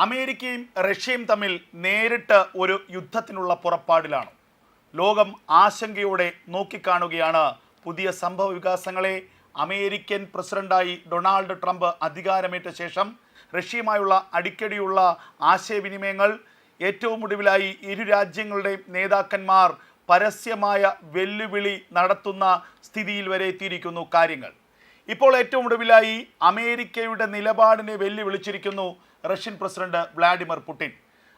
അമേരിക്കയും റഷ്യയും തമ്മിൽ നേരിട്ട് ഒരു യുദ്ധത്തിനുള്ള പുറപ്പാടിലാണ്. ലോകം ആശങ്കയോടെ നോക്കിക്കാണുകയാണ് പുതിയ സംഭവ വികാസങ്ങളെ. അമേരിക്കൻ പ്രസിഡന്റായി ഡൊണാൾഡ് ട്രംപ് അധികാരമേറ്റ ശേഷം റഷ്യയുമായുള്ള അടിക്കടിയുള്ള ആശയവിനിമയങ്ങൾ, ഏറ്റവും ഒടുവിലായി ഇരു രാജ്യങ്ങളുടെയും നേതാക്കന്മാർ പരസ്യമായ വെല്ലുവിളി നടത്തുന്ന സ്ഥിതിയിൽ വരെ എത്തിയിരിക്കുന്നു കാര്യങ്ങൾ. ഇപ്പോൾ ഏറ്റവും ഒടുവിലായി അമേരിക്കയുടെ നിലപാടിനെ വെല്ലുവിളിച്ചിരിക്കുന്നു Russian president Vladimir Putin.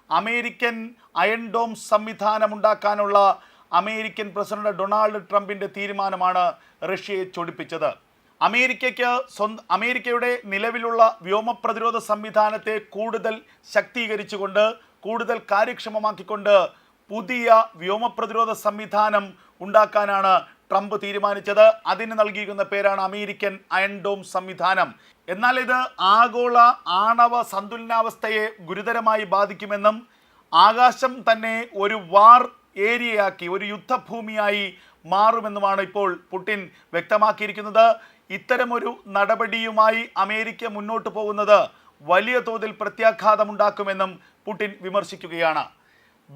American iron dome സംവിധാനമുണ്ടാക്കാനുള്ള അമേരിക്കൻ പ്രസിഡന്റ് ഡൊണാൾഡ് ട്രംപിൻ്റെ തീരുമാനമാണ് റഷ്യയെ ചൊടിപ്പിച്ചത്. അമേരിക്കയുടെ നിലവിലുള്ള വ്യോമ പ്രതിരോധ സംവിധാനത്തെ കൂടുതൽ ശക്തീകരിച്ചുകൊണ്ട്, കൂടുതൽ കാര്യക്ഷമമാക്കിക്കൊണ്ട് പുതിയ വ്യോമ പ്രതിരോധ സംവിധാനം ഉണ്ടാക്കാനാണ് ട്രംപ് തീരുമാനിച്ചത്. അതിന് നൽകിയിരിക്കുന്ന പേരാണ് അമേരിക്കൻ അയൺ ഡോം സംവിധാനം. എന്നാൽ ഇത് ആഗോള ആണവ സന്തുലനാവസ്ഥയെ ഗുരുതരമായി ബാധിക്കുമെന്നും ആകാശം തന്നെ ഒരു വാർ ഏരിയയാക്കി, ഒരു യുദ്ധഭൂമിയായി മാറുമെന്നുമാണ് ഇപ്പോൾ പുടിൻ വ്യക്തമാക്കിയിരിക്കുന്നത്. ഇത്തരമൊരു നടപടിയുമായി അമേരിക്ക മുന്നോട്ട് പോകുന്നത് വലിയ തോതിൽ പ്രത്യാഘാതമുണ്ടാക്കുമെന്നും പുടിൻ വിമർശിക്കുകയാണ്.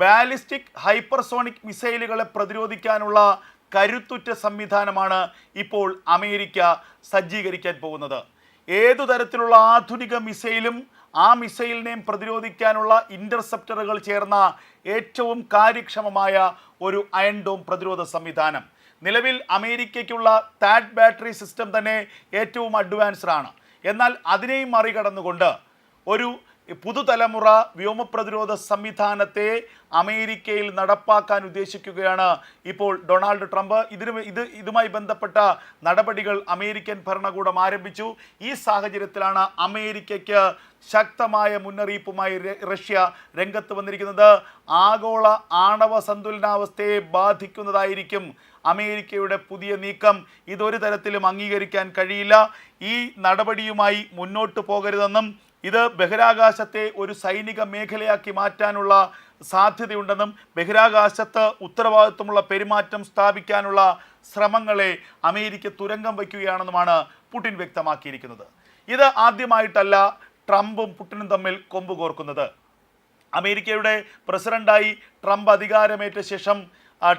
ബാലിസ്റ്റിക് ഹൈപ്പർസോണിക് മിസൈലുകളെ പ്രതിരോധിക്കാനുള്ള കരുത്തുറ്റ സംവിധാനമാണ് ഇപ്പോൾ അമേരിക്ക സജ്ജീകരിക്കാൻ പോകുന്നത്. ഏതു തരത്തിലുള്ള ആധുനിക മിസൈലും ആ മിസൈലിനെയും പ്രതിരോധിക്കാനുള്ള ഇൻ്റർസെപ്റ്ററുകൾ ചേർന്ന ഏറ്റവും കാര്യക്ഷമമായ ഒരു അയൺ ഡോം പ്രതിരോധ സംവിധാനം. നിലവിൽ അമേരിക്കയ്ക്കുള്ള താഡ് ബാറ്ററി സിസ്റ്റം തന്നെ ഏറ്റവും അഡ്വാൻസ്ഡ് ആണ്. എന്നാൽ അതിനെയും മറികടന്നുകൊണ്ട് ഒരു പുതുതലമുറ വ്യോമ പ്രതിരോധ സംവിധാനത്തെ അമേരിക്കയിൽ നടപ്പാക്കാൻ ഉദ്ദേശിക്കുകയാണ് ഇപ്പോൾ ഡൊണാൾഡ് ട്രംപ്. ഇതുമായി ബന്ധപ്പെട്ട നടപടികൾ അമേരിക്കൻ ഭരണകൂടം ആരംഭിച്ചു. ഈ സാഹചര്യത്തിലാണ് അമേരിക്കയ്ക്ക് ശക്തമായ മുന്നറിയിപ്പുമായി റഷ്യ രംഗത്ത് വന്നിരിക്കുന്നത്. ആഗോള ആണവ സന്തുലനാവസ്ഥയെ ബാധിക്കുന്നതായിരിക്കും അമേരിക്കയുടെ പുതിയ നീക്കം. ഇതൊരു തരത്തിലും അംഗീകരിക്കാൻ കഴിയില്ല. ഈ നടപടിയുമായി മുന്നോട്ട് പോകരുതെന്നും ഇത് ബഹിരാകാശത്തെ ഒരു സൈനിക മേഖലയാക്കി മാറ്റാനുള്ള സാധ്യതയുണ്ടെന്നും ബഹിരാകാശത്ത് ഉത്തരവാദിത്വമുള്ള പെരുമാറ്റം സ്ഥാപിക്കാനുള്ള ശ്രമങ്ങളെ അമേരിക്ക തുരങ്കം വയ്ക്കുകയാണെന്നുമാണ് പുടിൻ വ്യക്തമാക്കിയിരിക്കുന്നത്. ഇത് ആദ്യമായിട്ടല്ല ട്രംപും പുടിനും തമ്മിൽ കൊമ്പ് കോർക്കുന്നത്. അമേരിക്കയുടെ പ്രസിഡന്റായി ട്രംപ് അധികാരമേറ്റ ശേഷം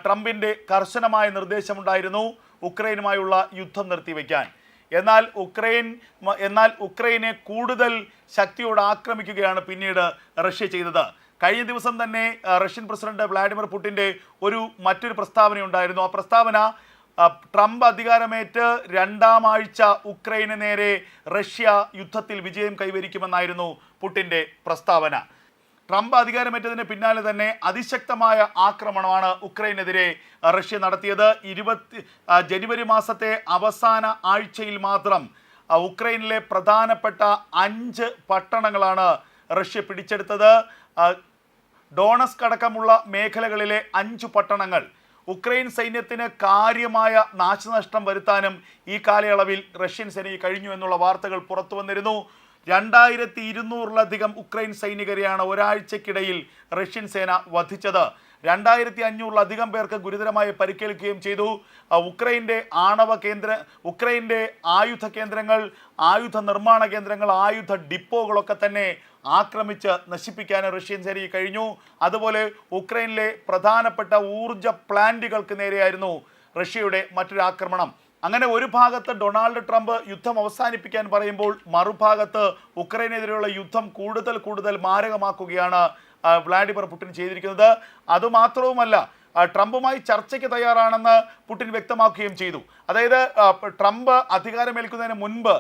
ട്രംപിൻ്റെ കർശനമായ നിർദ്ദേശമുണ്ടായിരുന്നു ഉക്രൈനുമായുള്ള യുദ്ധം നിർത്തിവെക്കാൻ. എന്നാൽ ഉക്രൈനെ കൂടുതൽ ശക്തിയോടെ ആക്രമിക്കുകയാണ് പിന്നീട് റഷ്യ ചെയ്തത്. കഴിഞ്ഞ ദിവസം തന്നെ റഷ്യൻ പ്രസിഡന്റ് വ്ളാഡിമിർ പുടിൻ്റെ മറ്റൊരു പ്രസ്താവനയുണ്ടായിരുന്നു. ആ പ്രസ്താവന ട്രംപ് അധികാരമേറ്റ് രണ്ടാം ആഴ്ച ഉക്രൈന് നേരെ റഷ്യ യുദ്ധത്തിൽ വിജയം കൈവരിക്കുമെന്നായിരുന്നു പുടിൻ്റെ പ്രസ്താവന. ട്രംപ് അധികാരമേറ്റതിന് പിന്നാലെ തന്നെ അതിശക്തമായ ആക്രമണമാണ് ഉക്രൈനെതിരെ റഷ്യ നടത്തിയത്. ജനുവരി മാസത്തെ അവസാന ആഴ്ചയിൽ മാത്രം ഉക്രൈനിലെ പ്രധാനപ്പെട്ട 5 പട്ടണങ്ങളാണ് റഷ്യ പിടിച്ചെടുത്തത്. ഡോണസ്ക് അടക്കമുള്ള മേഖലകളിലെ 5 പട്ടണങ്ങൾ. ഉക്രൈൻ സൈന്യത്തിന് കാര്യമായ നാശനഷ്ടം വരുത്താനും ഈ കാലയളവിൽ റഷ്യൻ സേനയ്ക്ക് കഴിഞ്ഞു എന്നുള്ള വാർത്തകൾ പുറത്തു വന്നിരുന്നു. 2200-ലധികം ഉക്രൈൻ സൈനികരെയാണ് ഒരാഴ്ചക്കിടയിൽ റഷ്യൻ സേന വധിച്ചത്. 2500-ലധികം പേർക്ക് ഗുരുതരമായി പരിക്കേൽക്കുകയും ചെയ്തു. ഉക്രൈൻ്റെ ആയുധ കേന്ദ്രങ്ങൾ, ആയുധ നിർമ്മാണ കേന്ദ്രങ്ങൾ, ആയുധ ഡിപ്പോകളൊക്കെ തന്നെ ആക്രമിച്ച് നശിപ്പിക്കാൻ റഷ്യൻ സേനയ്ക്ക് കഴിഞ്ഞു. അതുപോലെ ഉക്രൈനിലെ പ്രധാനപ്പെട്ട ഊർജ പ്ലാന്റുകൾക്ക് നേരെയായിരുന്നു റഷ്യയുടെ മറ്റൊരു ആക്രമണം. അങ്ങനെ ഒരു ഭാഗത്ത് ഡൊണാൾഡ് ട്രംപ് യുദ്ധം അവസാനിപ്പിക്കാൻ പറയുമ്പോൾ മറുഭാഗത്ത് ഉക്രൈനെതിരെയുള്ള യുദ്ധം കൂടുതൽ മാരകമാക്കുകയാണ് വ്ളാഡിമിർ പുടിൻ ചെയ്തിരിക്കുന്നത്. അതുമാത്രവുമല്ല, ട്രംപുമായി ചർച്ചയ്ക്ക് തയ്യാറാണെന്ന് പുടിൻ വ്യക്തമാക്കുകയും ചെയ്തു. അതായത് ട്രംപ് അധികാരമേൽക്കുന്നതിന് മുൻപ്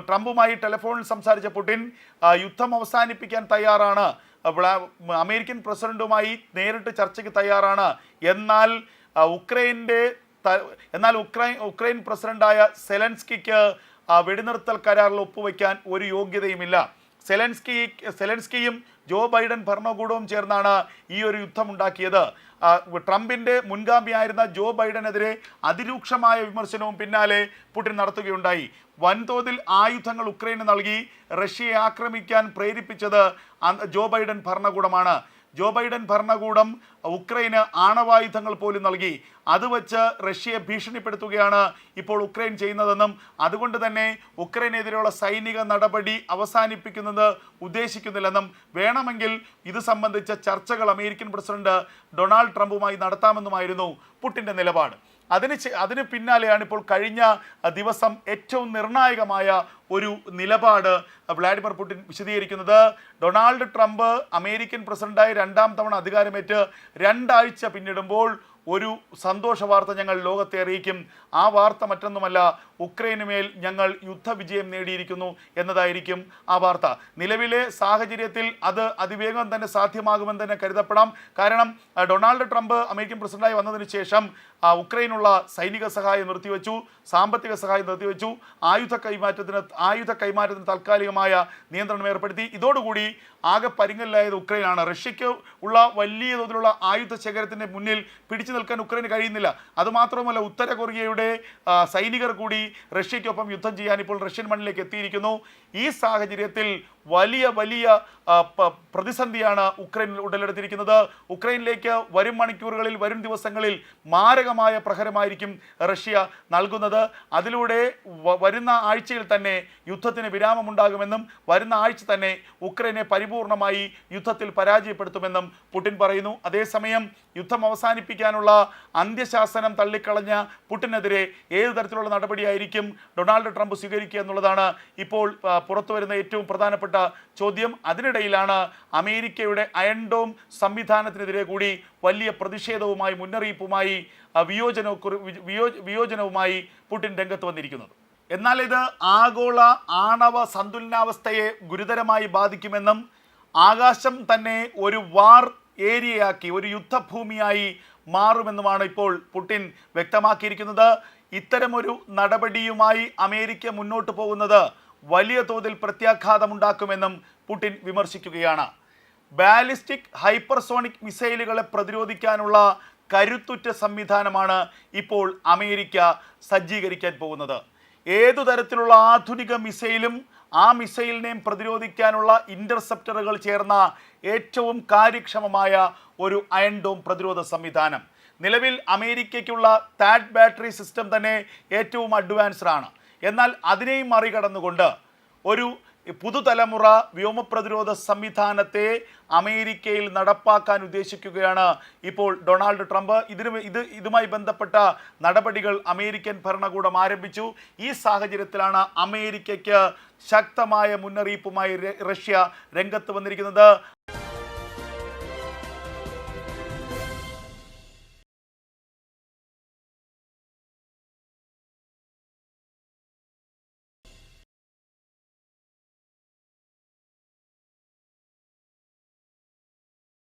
ട്രംപുമായി ടെലിഫോണിൽ സംസാരിച്ച പുടിൻ യുദ്ധം അവസാനിപ്പിക്കാൻ തയ്യാറാണ്, അമേരിക്കൻ പ്രസിഡന്റുമായി നേരിട്ട് ചർച്ചയ്ക്ക് തയ്യാറാണ്. എന്നാൽ ഉക്രൈൻ പ്രസിഡന്റായ സെലൻസ്കിക്ക് വെടിനിർത്തൽ കരാറിൽ ഒപ്പുവയ്ക്കാൻ ഒരു യോഗ്യതയുമില്ല. സെലൻസ്കിയും ജോ ബൈഡൻ ഭരണകൂടവും ചേർന്നാണ് ഈ ഒരു യുദ്ധമുണ്ടാക്കിയത്. ട്രംപിൻ്റെ മുൻഗാമിയായിരുന്ന ജോ ബൈഡനെതിരെ അതിരൂക്ഷമായ വിമർശനവും പിന്നാലെ പുടിൻ നടത്തുകയുണ്ടായി. വൻതോതിൽ ആയുധങ്ങൾ ഉക്രൈന് നൽകി റഷ്യയെ ആക്രമിക്കാൻ പ്രേരിപ്പിച്ചത് ജോ ബൈഡൻ ഭരണകൂടമാണ്. ജോ ബൈഡൻ ഭരണകൂടം ഉക്രൈന് ആണവായുധങ്ങൾ പോലും നൽകി. അത് വെച്ച് റഷ്യയെ ഭീഷണിപ്പെടുത്തുകയാണ് ഇപ്പോൾ ഉക്രൈൻ ചെയ്യുന്നതെന്നും അതുകൊണ്ട് തന്നെ ഉക്രൈനെതിരെയുള്ള സൈനിക നടപടി അവസാനിപ്പിക്കുന്നത് ഉദ്ദേശിക്കുന്നില്ലെന്നും വേണമെങ്കിൽ ഇത് സംബന്ധിച്ച ചർച്ചകൾ അമേരിക്കൻ പ്രസിഡന്റ് ഡൊണാൾഡ് ട്രംപുമായി നടത്താമെന്നുമായിരുന്നു പുടിൻ്റെ നിലപാട്. അതിന് പിന്നാലെയാണ് ഇപ്പോൾ കഴിഞ്ഞ ദിവസം ഏറ്റവും നിർണായകമായ ഒരു നിലപാട് വ്ളാഡിമിർ പുടിൻ വിശദീകരിക്കുന്നത്. ഡൊണാൾഡ് ട്രംപ് അമേരിക്കൻ പ്രസിഡന്റായി 2ാം തവണ അധികാരമേറ്റ് 2 ആഴ്ച പിന്നിടുമ്പോൾ ഒരു സന്തോഷ വാർത്ത ഞങ്ങൾ ലോകത്തെ അറിയിക്കും. ആ വാർത്ത മറ്റൊന്നുമല്ല, ഉക്രൈനുമേൽ ഞങ്ങൾ യുദ്ധവിജയം നേടിയിരിക്കുന്നു എന്നതായിരിക്കും ആ വാർത്ത. നിലവിലെ സാഹചര്യത്തിൽ അത് അതിവേഗം തന്നെ സാധ്യമാകുമെന്ന് തന്നെ കരുതപ്പെടാം. കാരണം ഡൊണാൾഡ് ട്രംപ് അമേരിക്കൻ പ്രസിഡന്റായി വന്നതിന് ശേഷം ഉക്രൈനുള്ള സൈനിക സഹായം നിർത്തിവെച്ചു, സാമ്പത്തിക സഹായം നിർത്തിവെച്ചു, ആയുധ കൈമാറ്റത്തിന് താൽക്കാലികമായ നിയന്ത്രണം ഏർപ്പെടുത്തി. ഇതോടുകൂടി ആകെ പരിങ്ങലിലായത് ഉക്രൈനാണ്. റഷ്യക്ക് ഉള്ള വലിയ തോതിലുള്ള ആയുധ ശേഖരത്തിൻ്റെ മുന്നിൽ പിടിച്ചു നിൽക്കാൻ ഉക്രൈന് കഴിയുന്നില്ല. അതുമാത്രമല്ല, ഉത്തര കൊറിയയുടെ സൈനികർ കൂടി റഷ്യയ്ക്കൊപ്പം യുദ്ധം ചെയ്യാൻ ഇപ്പോൾ റഷ്യൻ മണ്ണിലേക്ക് എത്തിയിരിക്കുന്നു. ഈ സാഹചര്യത്തിൽ വലിയ പ്രതിസന്ധിയാണ് ഉക്രൈൻ ഉടലെടുത്തിരിക്കുന്നത്. ഉക്രൈനിലേക്ക് വരും മണിക്കൂറുകളിൽ, വരും ദിവസങ്ങളിൽ മാരകമായ പ്രഹരമായിരിക്കും റഷ്യ നൽകുന്നത്. അതിലൂടെ വരുന്ന ആഴ്ചയിൽ തന്നെ യുദ്ധത്തിന് വിരാമമുണ്ടാകുമെന്നും വരുന്ന ആഴ്ച തന്നെ ഉക്രൈനെ പരിപൂർണമായി യുദ്ധത്തിൽ പരാജയപ്പെടുത്തുമെന്നും പുടിൻ പറയുന്നു. അതേസമയം യുദ്ധം അവസാനിപ്പിക്കാനുള്ള അന്ത്യശാസനം തള്ളിക്കളഞ്ഞ പുടിനെതിരെ ഏത് തരത്തിലുള്ള നടപടിയായിരിക്കും ഡൊണാൾഡ് ട്രംപ് സ്വീകരിക്കുക എന്നുള്ളതാണ് ഇപ്പോൾ പുറത്തുവരുന്ന ഏറ്റവും പ്രധാനപ്പെട്ട ചോദ്യം. അതിനിടയിലാണ് അമേരിക്കയുടെ അയൺ ഡോം സംവിധാനത്തിനെതിരെ കൂടി വലിയ പ്രതിഷേധവുമായി, മുന്നറിയിപ്പുമായി, വിയോജനവുമായി പുടിൻ രംഗത്ത് വന്നിരിക്കുന്നത്. എന്നാൽ ഇത് ആഗോള ആണവ സന്തുലനാവസ്ഥയെ ഗുരുതരമായി ബാധിക്കുമെന്നും ആകാശം തന്നെ ഒരു വാർ ഏരിയയാക്കി, ഒരു യുദ്ധഭൂമിയായി മാറുമെന്നുമാണ് ഇപ്പോൾ പുടിൻ വ്യക്തമാക്കിയിരിക്കുന്നത്. ഇത്തരമൊരു നടപടിയുമായി അമേരിക്ക മുന്നോട്ട് പോകുന്നത് വലിയ തോതിൽ പ്രത്യാഘാതമുണ്ടാക്കുമെന്നും പുടിൻ വിമർശിക്കുകയാണ്. ബാലിസ്റ്റിക് ഹൈപ്പർസോണിക് മിസൈലുകളെ പ്രതിരോധിക്കാനുള്ള കരുത്തുറ്റ സംവിധാനമാണ് ഇപ്പോൾ അമേരിക്ക സജ്ജീകരിക്കാൻ പോകുന്നത്. ഏതു തരത്തിലുള്ള ആധുനിക മിസൈലും ആ മിസൈലിനെയും പ്രതിരോധിക്കാനുള്ള ഇൻ്റർസെപ്റ്ററുകൾ ചേർന്ന ഏറ്റവും കാര്യക്ഷമമായ ഒരു അയൺ ഡോം പ്രതിരോധ സംവിധാനം. നിലവിൽ അമേരിക്കയ്ക്കുള്ള താഡ് ബാറ്ററി സിസ്റ്റം തന്നെ ഏറ്റവും അഡ്വാൻസ്ഡ് ആണ്. എന്നാൽ അതിനെയും മറികടന്നുകൊണ്ട് ഒരു പുതുതലമുറ വ്യോമപ്രതിരോധ സംവിധാനത്തെ അമേരിക്കയിൽ നടപ്പാക്കാൻ ഉദ്ദേശിക്കുകയാണ് ഇപ്പോൾ ഡൊണാൾഡ് ട്രംപ്. ഇതുമായി ബന്ധപ്പെട്ട നടപടികൾ അമേരിക്കൻ ഭരണകൂടം ആരംഭിച്ചു. ഈ സാഹചര്യത്തിലാണ് അമേരിക്കയ്ക്ക് ശക്തമായ മുന്നറിയിപ്പുമായി റഷ്യ രംഗത്ത് വന്നിരിക്കുന്നത്.